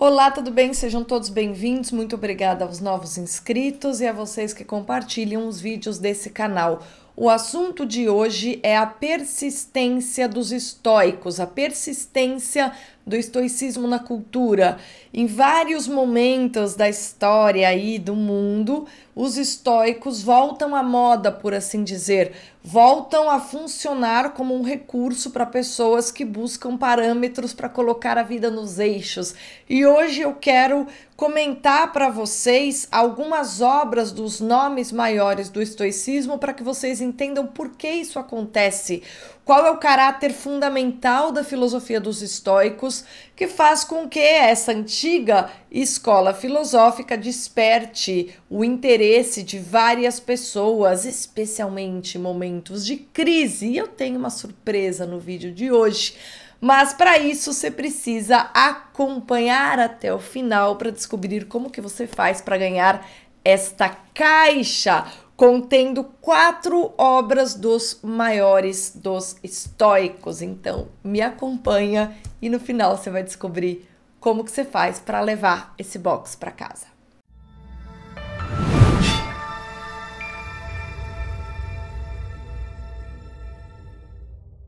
Olá, tudo bem? Sejam todos bem-vindos. Muito obrigada aos novos inscritos e a vocês que compartilham os vídeos desse canal. O assunto de hoje é a persistência dos estoicos, a persistência do estoicismo na cultura. Em vários momentos da história e do mundo, os estoicos voltam à moda, por assim dizer, voltam a funcionar como um recurso para pessoas que buscam parâmetros para colocar a vida nos eixos. E hoje eu quero comentar para vocês algumas obras dos nomes maiores do estoicismo para que vocês entendam por que isso acontece. Qual é o caráter fundamental da filosofia dos estoicos que faz com que essa antiga escola filosófica desperte o interesse de várias pessoas, especialmente em momentos de crise. E eu tenho uma surpresa no vídeo de hoje. Mas para isso você precisa acompanhar até o final para descobrir como que você faz para ganhar esta caixa contendo 4 obras dos maiores dos estoicos. Então, me acompanha e no final você vai descobrir como que você faz para levar esse box para casa.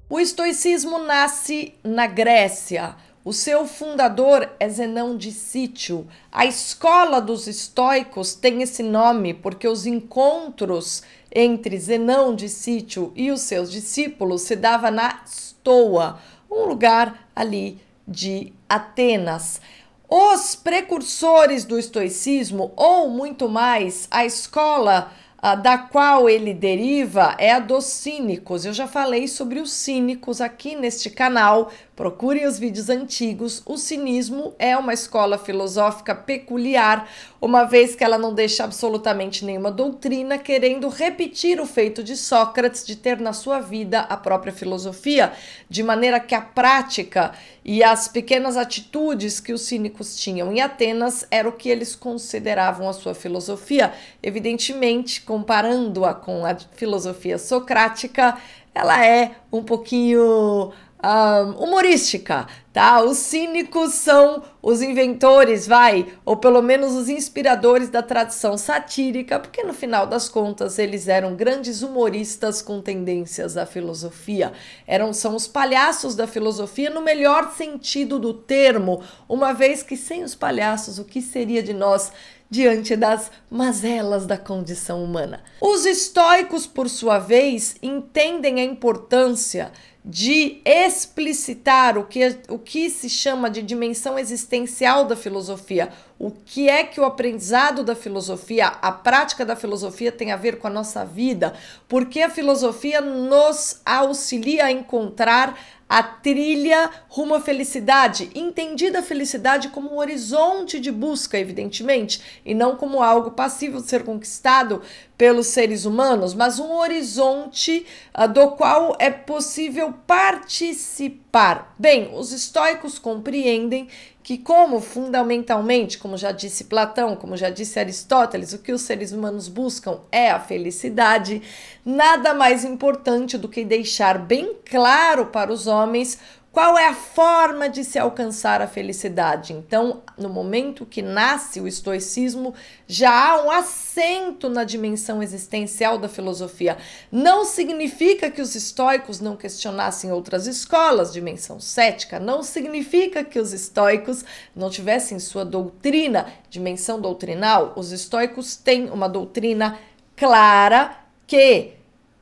O estoicismo nasce na Grécia. O seu fundador é Zenão de Cítio. A escola dos estoicos tem esse nome porque os encontros entre Zenão de Cítio e os seus discípulos se dava na Stoa, um lugar ali de Atenas. Os precursores do estoicismo, ou muito mais, a escola da qual ele deriva é a dos cínicos. Eu já falei sobre os cínicos aqui neste canal, procurem os vídeos antigos. O cinismo é uma escola filosófica peculiar, uma vez que ela não deixa absolutamente nenhuma doutrina, querendo repetir o feito de Sócrates de ter na sua vida a própria filosofia, de maneira que a prática e as pequenas atitudes que os cínicos tinham em Atenas era o que eles consideravam a sua filosofia. Evidentemente, comparando-a com a filosofia socrática, ela é um pouquinho humorística, tá? Os cínicos são os inventores, ou pelo menos os inspiradores da tradição satírica, porque no final das contas eles eram grandes humoristas com tendências à filosofia. São os palhaços da filosofia no melhor sentido do termo, uma vez que sem os palhaços, o que seria de nós diante das mazelas da condição humana? Os estoicos, por sua vez, entendem a importância de explicitar o que se chama de dimensão existencial da filosofia. O que é que o aprendizado da filosofia, a prática da filosofia tem a ver com a nossa vida? Porque a filosofia nos auxilia a encontrar a trilha rumo à felicidade, entendida a felicidade como um horizonte de busca, evidentemente, e não como algo passível de ser conquistado pelos seres humanos, mas um horizonte do qual é possível participar. Bem, os estoicos compreendem que fundamentalmente, como já disse Platão, como já disse Aristóteles, o que os seres humanos buscam é a felicidade, nada mais importante do que deixar bem claro para os homens qual é a forma de se alcançar a felicidade. Então, no momento que nasce o estoicismo, já há um assento na dimensão existencial da filosofia. Não significa que os estoicos não questionassem outras escolas, dimensão cética, não significa que os estoicos não tivessem sua doutrina, dimensão doutrinal. Os estoicos têm uma doutrina clara que,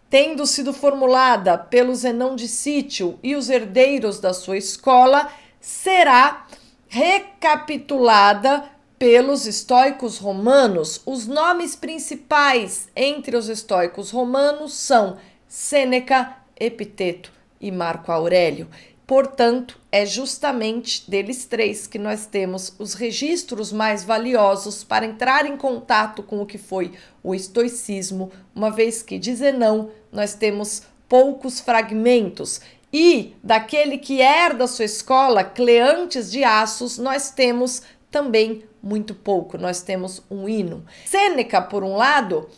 tendo sido formulada pelo Zenão de Cítio e os herdeiros da sua escola, será recapitulada pelos estoicos romanos. Os nomes principais entre os estoicos romanos são Sêneca, Epiteto e Marco Aurélio. Portanto, é justamente deles três que nós temos os registros mais valiosos para entrar em contato com o que foi o estoicismo, uma vez que de Zenão nós temos poucos fragmentos. E daquele que herda sua escola, Cleantes de Assos, nós temos também muito pouco, nós temos um hino. Sêneca, por um lado,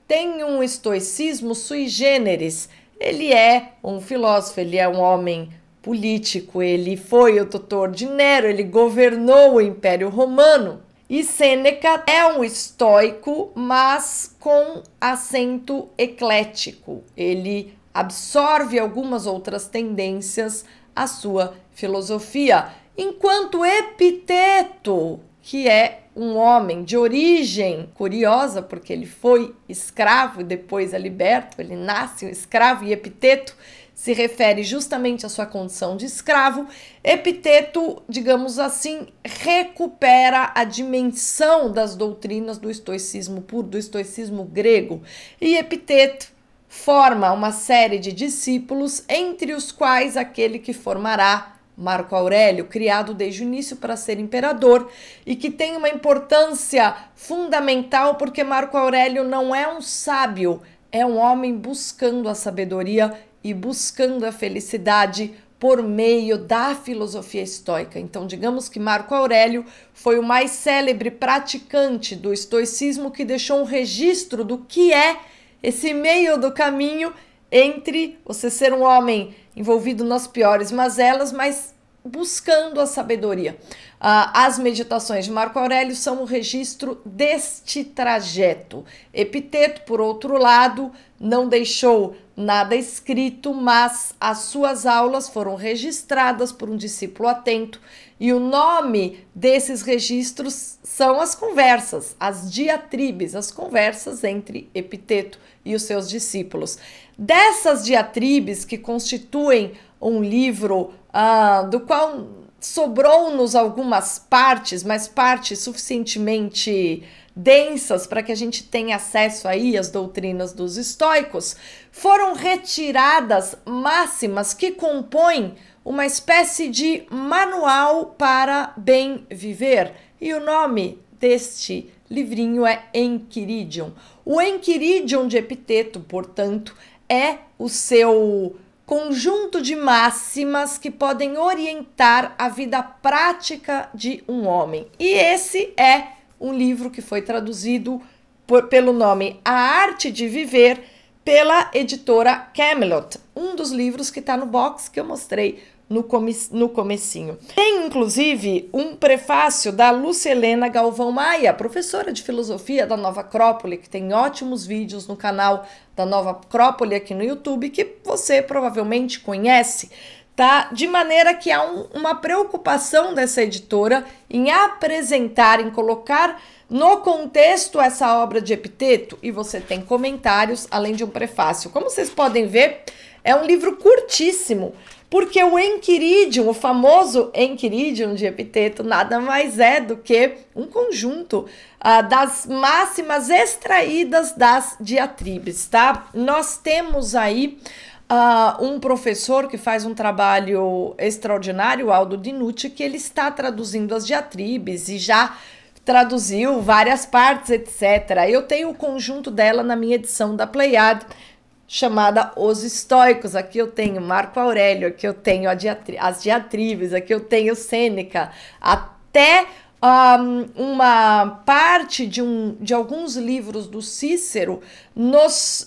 tem um estoicismo sui generis. Ele é um filósofo, ele é um homem político, ele foi o tutor de Nero, ele governou o Império Romano. E Sêneca é um estoico, mas com acento eclético. Ele absorve algumas outras tendências à sua filosofia, enquanto Epiteto, que é um homem de origem curiosa, porque ele foi escravo e depois é liberto, ele nasce um escravo, e Epiteto se refere justamente à sua condição de escravo. Epiteto, digamos assim, recupera a dimensão das doutrinas do estoicismo puro, do estoicismo grego, e Epiteto forma uma série de discípulos, entre os quais aquele que formará Marco Aurélio, criado desde o início para ser imperador, e que tem uma importância fundamental porque Marco Aurélio não é um sábio, é um homem buscando a sabedoria e buscando a felicidade por meio da filosofia estoica. Então, digamos que Marco Aurélio foi o mais célebre praticante do estoicismo, que deixou um registro do que é esse meio do caminho entre você ser um homem envolvido nas piores mazelas, mas buscando a sabedoria. As meditações de Marco Aurélio são o registro deste trajeto. Epiteto, por outro lado, não deixou nada escrito, mas as suas aulas foram registradas por um discípulo atento, e o nome desses registros são as conversas, as diatribes, as conversas entre Epiteto e os seus discípulos. Dessas diatribes, que constituem um livro do qual sobrou-nos algumas partes, mas partes suficientemente densas para que a gente tenha acesso aí às doutrinas dos estoicos, foram retiradas máximas que compõem uma espécie de manual para bem viver. E o nome deste livrinho é Enchiridion. O Enchiridion de Epiteto, portanto, é o seu conjunto de máximas que podem orientar a vida prática de um homem. E esse é um livro que foi traduzido pelo nome A Arte de Viver, pela editora Camelot, um dos livros que está no box que eu mostrei no comecinho. Tem, inclusive, um prefácio da Lúcia Helena Galvão Maia, professora de filosofia da Nova Acrópole, que tem ótimos vídeos no canal da Nova Acrópole aqui no YouTube, que você provavelmente conhece, tá? De maneira que há uma preocupação dessa editora em apresentar, em colocar no contexto essa obra de Epiteto, e você tem comentários, além de um prefácio. Como vocês podem ver, é um livro curtíssimo, porque o Enchiridion, o famoso Enchiridion de Epiteto, nada mais é do que um conjunto das máximas extraídas das diatribes, tá? Nós temos aí um professor que faz um trabalho extraordinário, Aldo Dinucci, que ele está traduzindo as diatribes e já traduziu várias partes, etc. Eu tenho o conjunto dela na minha edição da Pleiade, chamada Os Estoicos. Aqui eu tenho Marco Aurélio, aqui eu tenho as diatribes, aqui eu tenho Sêneca, até uma parte de alguns livros do Cícero nos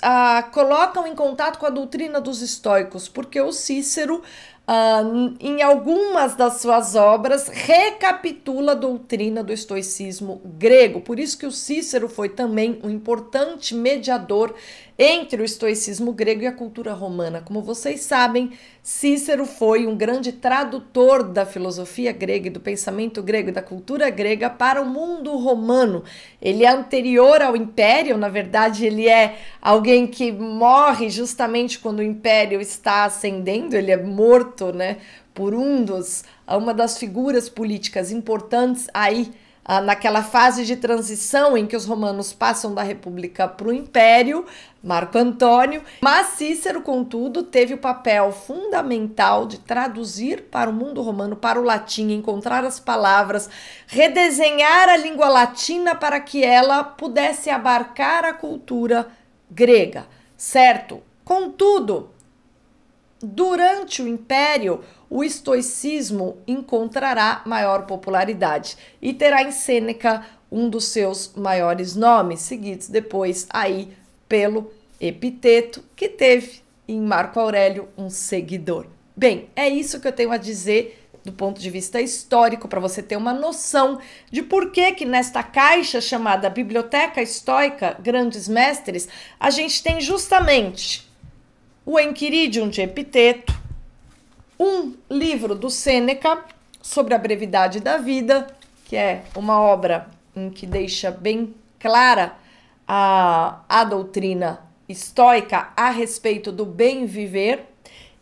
colocam em contato com a doutrina dos estoicos, porque o Cícero, em algumas das suas obras, recapitula a doutrina do estoicismo grego. Por isso que o Cícero foi também um importante mediador entre o estoicismo grego e a cultura romana. Como vocês sabem, Cícero foi um grande tradutor da filosofia grega e do pensamento grego e da cultura grega para o mundo romano. Ele é anterior ao Império, na verdade ele é alguém que morre justamente quando o Império está ascendendo, ele é morto, né, por uma das figuras políticas importantes aí, naquela fase de transição em que os romanos passam da República para o Império, Marco Antônio. Mas Cícero, contudo, teve o papel fundamental de traduzir para o mundo romano, para o latim, encontrar as palavras, redesenhar a língua latina para que ela pudesse abarcar a cultura grega, certo? Contudo, durante o Império, o estoicismo encontrará maior popularidade e terá em Sêneca um dos seus maiores nomes, seguidos depois aí pelo Epiteto, que teve em Marco Aurélio um seguidor. Bem, é isso que eu tenho a dizer do ponto de vista histórico, para você ter uma noção de por que nesta caixa chamada Biblioteca Estoica Grandes Mestres, a gente tem justamente o Enquiridium de Epiteto, um livro do Sêneca sobre a brevidade da vida, que é uma obra em que deixa bem clara a doutrina estoica a respeito do bem viver,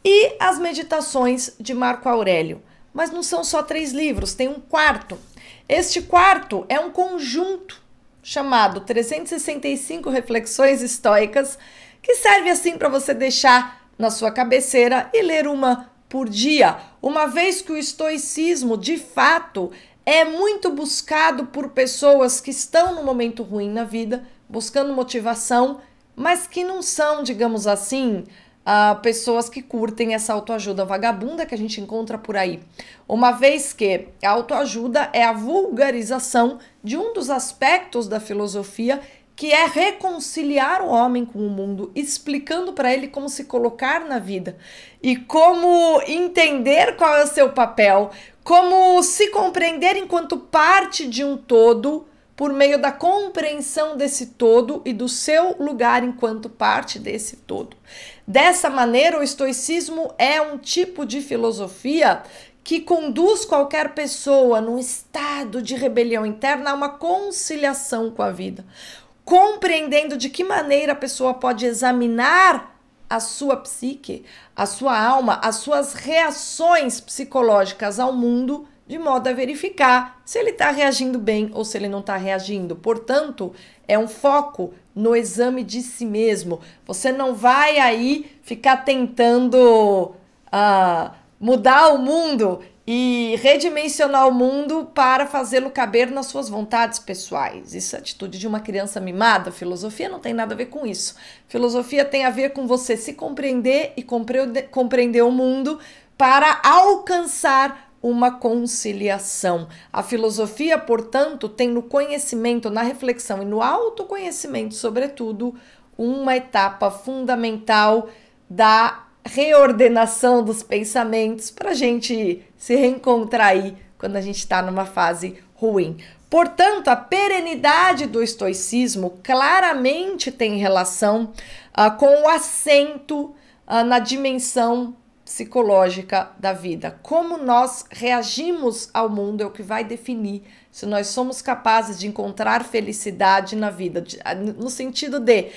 e as meditações de Marco Aurélio. Mas não são só 3 livros, tem um quarto. Este quarto é um conjunto chamado 365 Reflexões Estoicas, que serve assim para você deixar na sua cabeceira e ler uma por dia, uma vez que o estoicismo, de fato, é muito buscado por pessoas que estão no momento ruim na vida, buscando motivação, mas que não são, digamos assim, pessoas que curtem essa autoajuda vagabunda que a gente encontra por aí. Uma vez que a autoajuda é a vulgarização de um dos aspectos da filosofia, que é reconciliar o homem com o mundo, explicando para ele como se colocar na vida e como entender qual é o seu papel, como se compreender enquanto parte de um todo, por meio da compreensão desse todo e do seu lugar enquanto parte desse todo. Dessa maneira, o estoicismo é um tipo de filosofia que conduz qualquer pessoa num estado de rebelião interna a uma conciliação com a vida, compreendendo de que maneira a pessoa pode examinar a sua psique, a sua alma, as suas reações psicológicas ao mundo, de modo a verificar se ele está reagindo bem ou se ele não está reagindo. Portanto, é um foco no exame de si mesmo. Você não vai aí ficar tentando mudar o mundo e redimensionar o mundo para fazê-lo caber nas suas vontades pessoais. Isso é a atitude de uma criança mimada. Filosofia não tem nada a ver com isso. Filosofia tem a ver com você se compreender e compreender o mundo para alcançar uma conciliação. A filosofia, portanto, tem no conhecimento, na reflexão e no autoconhecimento, sobretudo, uma etapa fundamental da reordenação dos pensamentos para a gente se reencontrar aí quando a gente está numa fase ruim. Portanto, a perenidade do estoicismo claramente tem relação com o assento na dimensão psicológica da vida. Como nós reagimos ao mundo é o que vai definir se nós somos capazes de encontrar felicidade na vida, no sentido de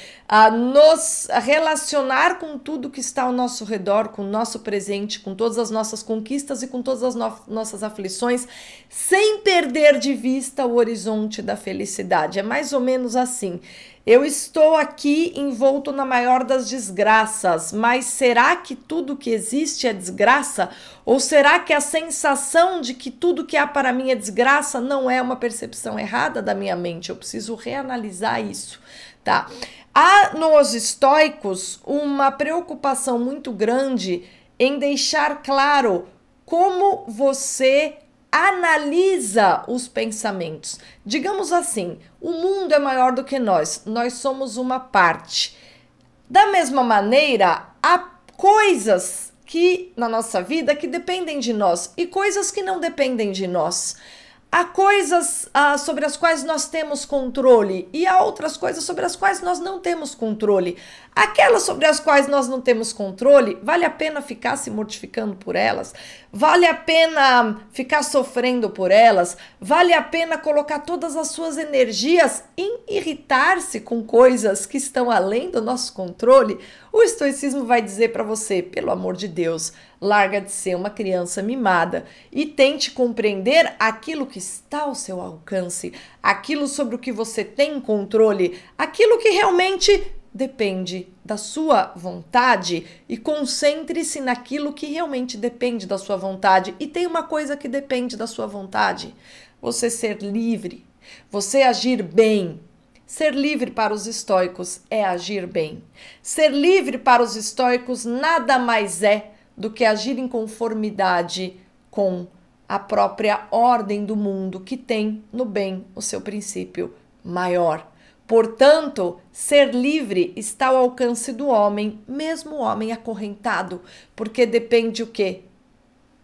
nos relacionar com tudo que está ao nosso redor, com o nosso presente, com todas as nossas conquistas e com todas as nossas aflições, sem perder de vista o horizonte da felicidade. É mais ou menos assim. Eu estou aqui envolto na maior das desgraças, mas será que tudo que existe é desgraça? Ou será que a sensação de que tudo que há para mim é desgraça não é uma percepção errada da minha mente? Eu preciso reanalisar isso, tá? Há nos estoicos uma preocupação muito grande em deixar claro como você analisa os pensamentos. Digamos assim, o mundo é maior do que nós somos uma parte. Da mesma maneira, há coisas que na nossa vida que dependem de nós e coisas que não dependem de nós. Há coisas sobre as quais nós temos controle e há outras coisas sobre as quais nós não temos controle. Aquelas sobre as quais nós não temos controle, vale a pena ficar se mortificando por elas? Vale a pena ficar sofrendo por elas? Vale a pena colocar todas as suas energias em irritar-se com coisas que estão além do nosso controle? O estoicismo vai dizer para você, pelo amor de Deus, larga de ser uma criança mimada e tente compreender aquilo que está ao seu alcance, aquilo sobre o que você tem controle, aquilo que realmente depende da sua vontade, e concentre-se naquilo que realmente depende da sua vontade. E tem uma coisa que depende da sua vontade: você ser livre, você agir bem. Ser livre para os estoicos é agir bem. Ser livre para os estoicos nada mais é do que agir em conformidade com a própria ordem do mundo, que tem no bem o seu princípio maior. Portanto, ser livre está ao alcance do homem, mesmo o homem acorrentado, porque depende o quê?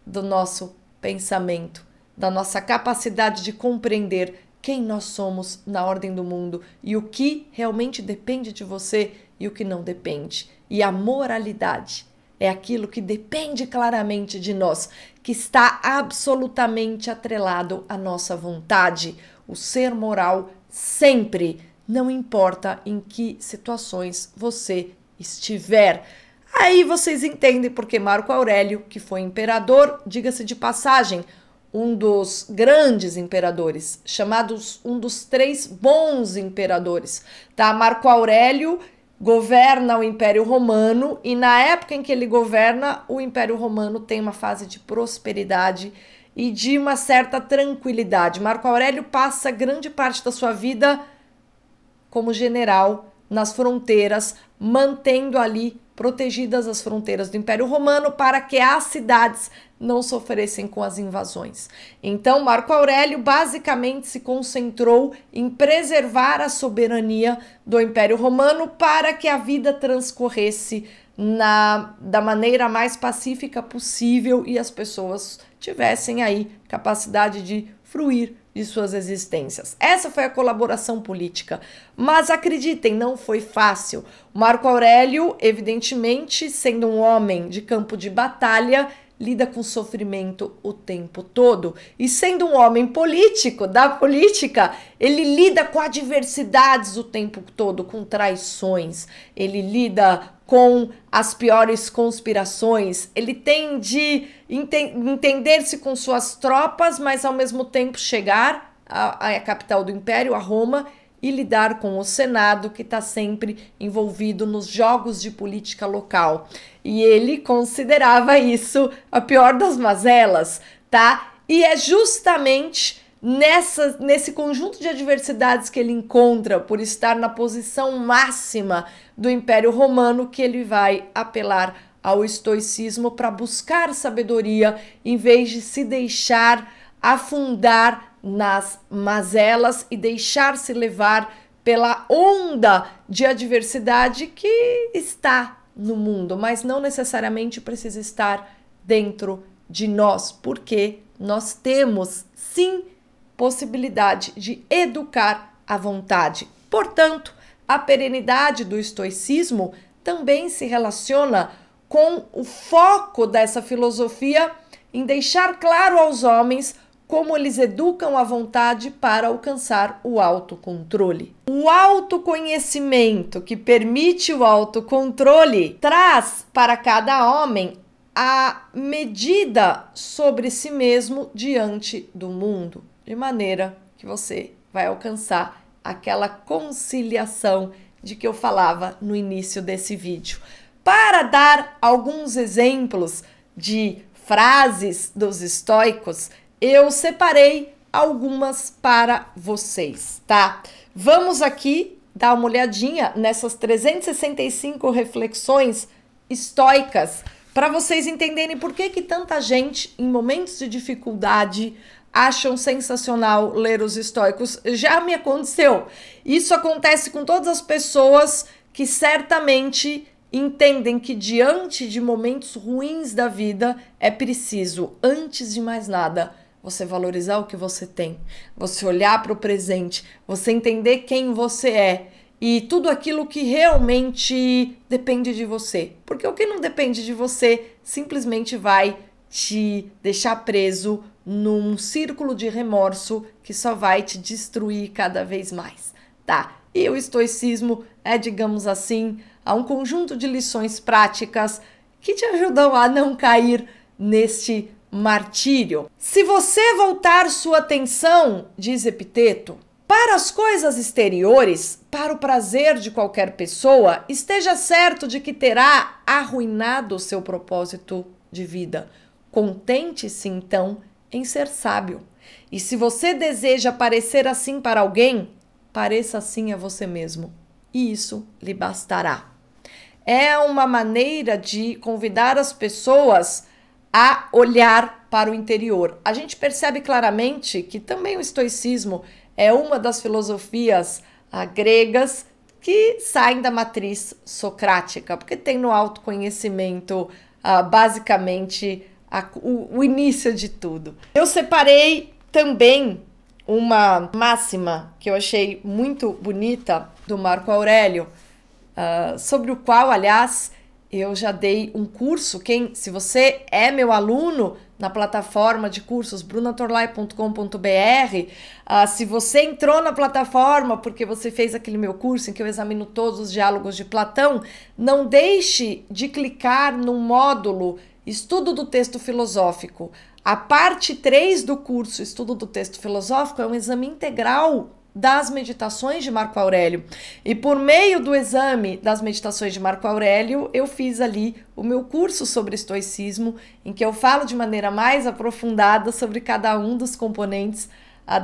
Do nosso pensamento, da nossa capacidade de compreender quem nós somos na ordem do mundo e o que realmente depende de você e o que não depende. E a moralidade é aquilo que depende claramente de nós, que está absolutamente atrelado à nossa vontade. O ser moral sempre, não importa em que situações você estiver. Aí vocês entendem porque Marco Aurélio, que foi imperador, diga-se de passagem, um dos grandes imperadores, chamados um dos 3 bons imperadores, tá? Marco Aurélio governa o Império Romano e na época em que ele governa, o Império Romano tem uma fase de prosperidade e de uma certa tranquilidade. Marco Aurélio passa grande parte da sua vida como general nas fronteiras, mantendo ali protegidas as fronteiras do Império Romano para que as cidades não sofressem com as invasões. Então, Marco Aurélio basicamente se concentrou em preservar a soberania do Império Romano para que a vida transcorresse da maneira mais pacífica possível e as pessoas tivessem aí capacidade de fruir de suas existências. Essa foi a colaboração política. Mas acreditem, não foi fácil. Marco Aurélio, evidentemente, sendo um homem de campo de batalha, lida com sofrimento o tempo todo. E sendo um homem político, da política, ele lida com adversidades o tempo todo, com traições. Ele lida com as piores conspirações. Ele tem de entender-se com suas tropas, mas ao mesmo tempo chegar à capital do Império, a Roma, e lidar com o Senado, que está sempre envolvido nos jogos de política local. E ele considerava isso a pior das mazelas, tá? E é justamente nesse conjunto de adversidades que ele encontra por estar na posição máxima do Império Romano que ele vai apelar ao estoicismo para buscar sabedoria em vez de se deixar afundar nas mazelas e deixar-se levar pela onda de adversidade que está no mundo, mas não necessariamente precisa estar dentro de nós, porque nós temos, sim, possibilidade de educar a vontade. Portanto, a perenidade do estoicismo também se relaciona com o foco dessa filosofia em deixar claro aos homens como eles educam a vontade para alcançar o autocontrole. O autoconhecimento que permite o autocontrole traz para cada homem a medida sobre si mesmo diante do mundo, de maneira que você vai alcançar aquela conciliação de que eu falava no início desse vídeo. Para dar alguns exemplos de frases dos estoicos, eu separei algumas para vocês, tá? Vamos aqui dar uma olhadinha nessas 365 reflexões estoicas para vocês entenderem por que tanta gente, em momentos de dificuldade, acham sensacional ler os estoicos. Já me aconteceu. Isso acontece com todas as pessoas que certamente entendem que diante de momentos ruins da vida é preciso, antes de mais nada, você valorizar o que você tem, você olhar para o presente, você entender quem você é e tudo aquilo que realmente depende de você. Porque o que não depende de você simplesmente vai te deixar preso num círculo de remorso que só vai te destruir cada vez mais, tá? E o estoicismo é, digamos assim, um conjunto de lições práticas que te ajudam a não cair neste martírio. Se você voltar sua atenção, diz Epiteto, para as coisas exteriores, para o prazer de qualquer pessoa, esteja certo de que terá arruinado o seu propósito de vida. Contente-se, então, em ser sábio. E se você deseja parecer assim para alguém, pareça assim a você mesmo. E isso lhe bastará. É uma maneira de convidar as pessoas a olhar para o interior. A gente percebe claramente que também o estoicismo é uma das filosofias gregas que saem da matriz socrática, porque tem no autoconhecimento basicamente o início de tudo. Eu separei também uma máxima que eu achei muito bonita do Marco Aurélio, sobre o qual, aliás, eu já dei um curso. Se você é meu aluno na plataforma de cursos brunatorlai.com.br, se você entrou na plataforma porque você fez aquele meu curso em que eu examino todos os diálogos de Platão, não deixe de clicar no módulo Estudo do Texto Filosófico. A parte 3 do curso Estudo do Texto Filosófico é um exame integral das meditações de Marco Aurélio. E por meio do exame das meditações de Marco Aurélio, eu fiz ali o meu curso sobre estoicismo, em que eu falo de maneira mais aprofundada sobre cada um dos componentes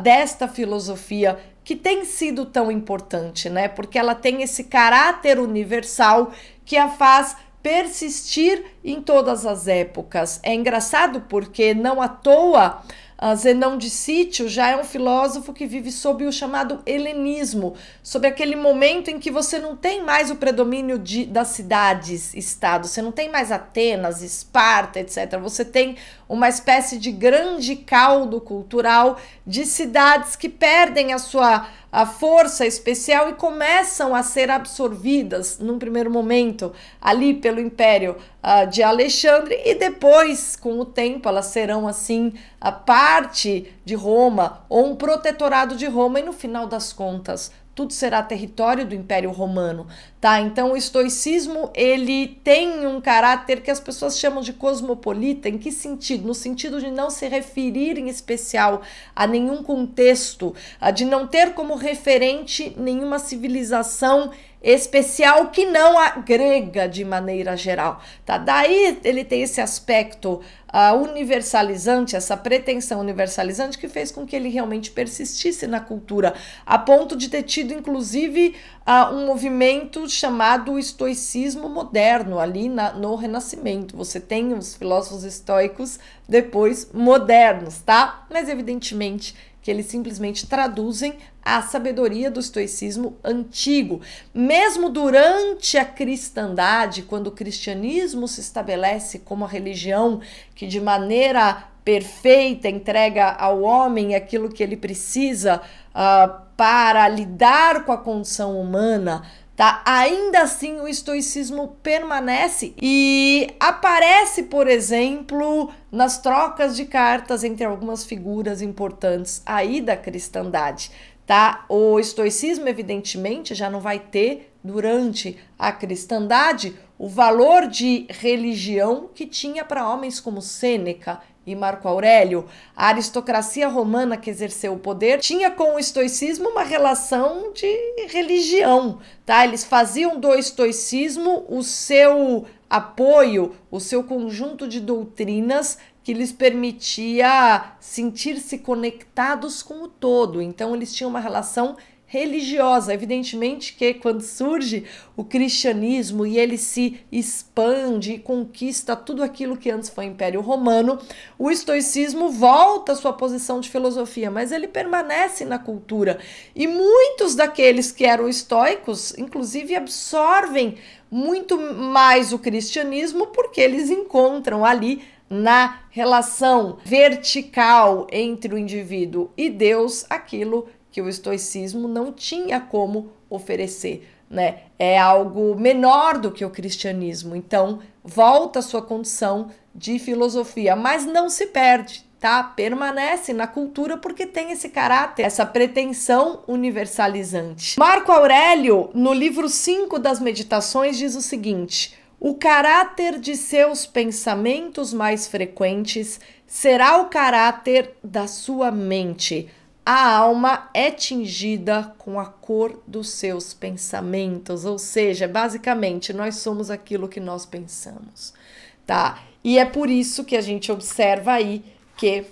desta filosofia que tem sido tão importante, né? Porque ela tem esse caráter universal que a faz persistir em todas as épocas. É engraçado porque não à toa Zenão de Cítio já é um filósofo que vive sob o chamado helenismo, sob aquele momento em que você não tem mais o predomínio das cidades-estado, você não tem mais Atenas, Esparta, etc. Você tem uma espécie de grande caldo cultural de cidades que perdem a força especial e começam a ser absorvidas num primeiro momento ali pelo Império de Alexandre, e depois, com o tempo, elas serão assim a parte de Roma ou um protetorado de Roma, e no final das contas tudo será território do Império Romano, tá? Então o estoicismo, ele tem um caráter que as pessoas chamam de cosmopolita. Em que sentido? No sentido de não se referir em especial a nenhum contexto, de não ter como referente nenhuma civilização especial que não a grega de maneira geral, tá? Daí ele tem esse aspecto universalizante, essa pretensão universalizante que fez com que ele realmente persistisse na cultura, a ponto de ter tido inclusive um movimento chamado estoicismo moderno ali no Renascimento. Você tem os filósofos estoicos depois modernos, tá? Mas evidentemente que eles simplesmente traduzem a sabedoria do estoicismo antigo. Mesmo durante a cristandade, quando o cristianismo se estabelece como a religião que de maneira perfeita entrega ao homem aquilo que ele precisa para lidar com a condição humana, tá? Ainda assim o estoicismo permanece e aparece, por exemplo, nas trocas de cartas entre algumas figuras importantes aí da cristandade, tá? O estoicismo, evidentemente, já não vai ter durante a cristandade o valor de religião que tinha para homens como Sêneca e Marco Aurélio. A aristocracia romana que exerceu o poder tinha com o estoicismo uma relação de religião, tá? Eles faziam do estoicismo o seu apoio, o seu conjunto de doutrinas que lhes permitia sentir-se conectados com o todo. Então eles tinham uma relação religiosa. Evidentemente que quando surge o cristianismo e ele se expande e conquista tudo aquilo que antes foi Império Romano, o estoicismo volta à sua posição de filosofia, mas ele permanece na cultura. E muitos daqueles que eram estoicos, inclusive, absorvem muito mais o cristianismo porque eles encontram ali na relação vertical entre o indivíduo e Deus aquilo que o estoicismo não tinha como oferecer, né? É algo menor do que o cristianismo, então volta à sua condição de filosofia, mas não se perde, tá? Permanece na cultura porque tem esse caráter, essa pretensão universalizante. Marco Aurélio, no livro 5 das Meditações, diz o seguinte: o caráter de seus pensamentos mais frequentes será o caráter da sua mente. A alma é tingida com a cor dos seus pensamentos, ou seja, basicamente, nós somos aquilo que nós pensamos, tá? E é por isso que a gente observa aí que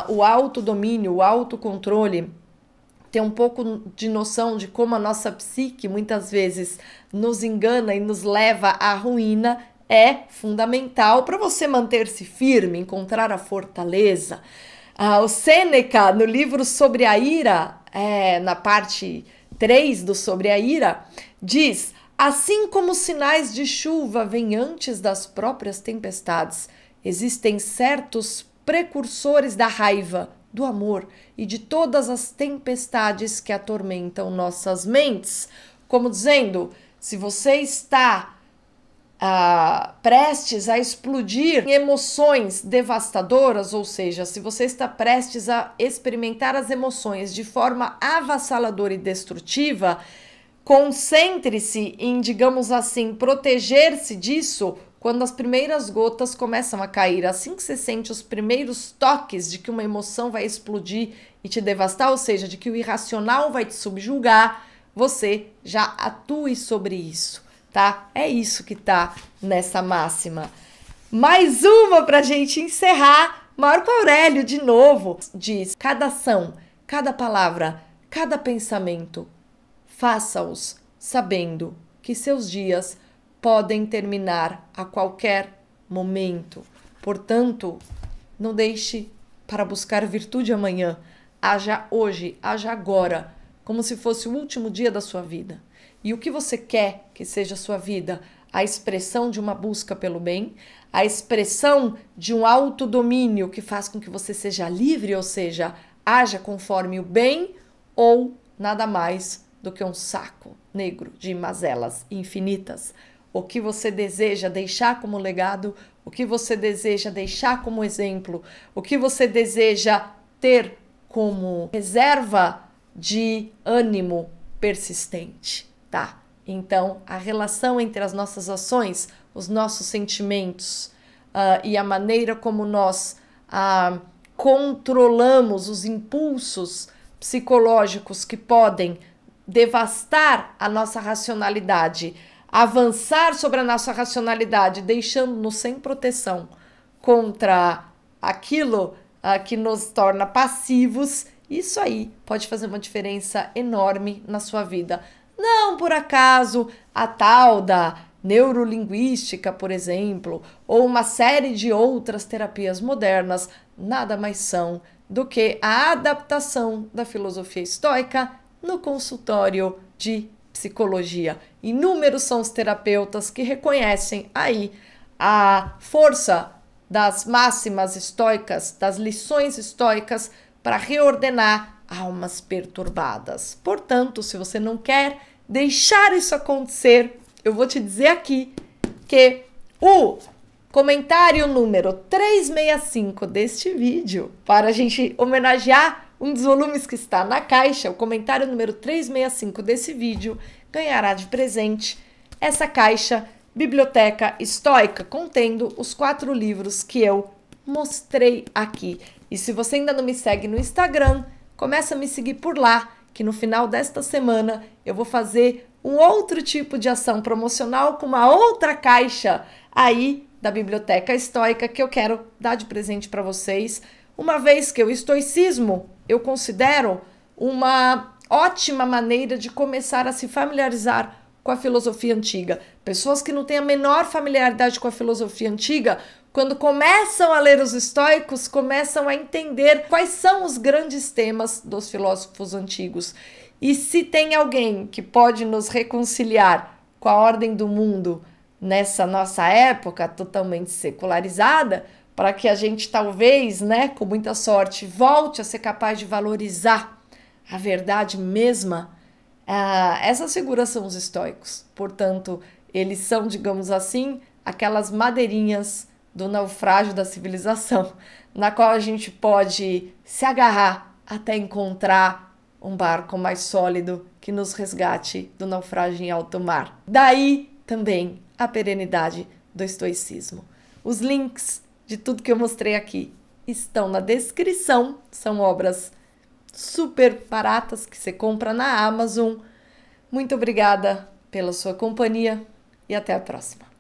o autodomínio, o autocontrole, ter um pouco de noção de como a nossa psique muitas vezes nos engana e nos leva à ruína é fundamental para você manter-se firme, encontrar a fortaleza. O Sêneca, no livro sobre a ira, na parte 3 do Sobre a Ira, diz: assim como os sinais de chuva vêm antes das próprias tempestades, existem certos precursores da raiva, do amor e de todas as tempestades que atormentam nossas mentes. Como dizendo, se você está prestes a explodir em emoções devastadoras, ou seja, se você está prestes a experimentar as emoções de forma avassaladora e destrutiva, concentre-se em, digamos assim, proteger-se disso quando as primeiras gotas começam a cair. Assim que você sente os primeiros toques de que uma emoção vai explodir e te devastar, ou seja, de que o irracional vai te subjugar, você já atue sobre isso, tá? É isso que tá nessa máxima. Mais uma pra gente encerrar. Marco Aurélio, de novo, diz: cada ação, cada palavra, cada pensamento, faça-os sabendo que seus dias podem terminar a qualquer momento. Portanto, não deixe para buscar virtude amanhã. Haja hoje, haja agora, como se fosse o último dia da sua vida. E o que você quer que seja a sua vida? A expressão de uma busca pelo bem, a expressão de um autodomínio que faz com que você seja livre, ou seja, haja conforme o bem, ou nada mais do que um saco negro de mazelas infinitas. O que você deseja deixar como legado, o que você deseja deixar como exemplo, o que você deseja ter como reserva de ânimo persistente, tá? Então, a relação entre as nossas ações, os nossos sentimentos e a maneira como nós controlamos os impulsos psicológicos que podem devastar a nossa racionalidade, avançar sobre a nossa racionalidade, deixando-nos sem proteção contra aquilo que nos torna passivos, isso aí pode fazer uma diferença enorme na sua vida. Não por acaso a tal da neurolinguística, por exemplo, ou uma série de outras terapias modernas, nada mais são do que a adaptação da filosofia estoica no consultório de psicologia. Inúmeros são os terapeutas que reconhecem aí a força das máximas estoicas, das lições estoicas para reordenar almas perturbadas. Portanto, se você não quer deixar isso acontecer, eu vou te dizer aqui que o comentário número 365 deste vídeo, para a gente homenagear um dos volumes que está na caixa, o comentário número 365 desse vídeo, ganhará de presente essa caixa Biblioteca Estoica, contendo os 4 livros que eu mostrei aqui. E se você ainda não me segue no Instagram, começa a me seguir por lá, que no final desta semana eu vou fazer um outro tipo de ação promocional com uma outra caixa aí da Biblioteca Estoica que eu quero dar de presente para vocês, uma vez que o estoicismo eu considero uma ótima maneira de começar a se familiarizar com a filosofia antiga. Pessoas que não têm a menor familiaridade com a filosofia antiga, quando começam a ler os estoicos, começam a entender quais são os grandes temas dos filósofos antigos. E se tem alguém que pode nos reconciliar com a ordem do mundo nessa nossa época totalmente secularizada, para que a gente talvez, né, com muita sorte, volte a ser capaz de valorizar a verdade mesma, essas figuras são os estoicos. Portanto, eles são, digamos assim, aquelas madeirinhas do naufrágio da civilização, na qual a gente pode se agarrar até encontrar um barco mais sólido que nos resgate do naufrágio em alto mar. Daí também a perenidade do estoicismo. Os links de tudo que eu mostrei aqui estão na descrição, são obras super baratas que você compra na Amazon. Muito obrigada pela sua companhia e até a próxima.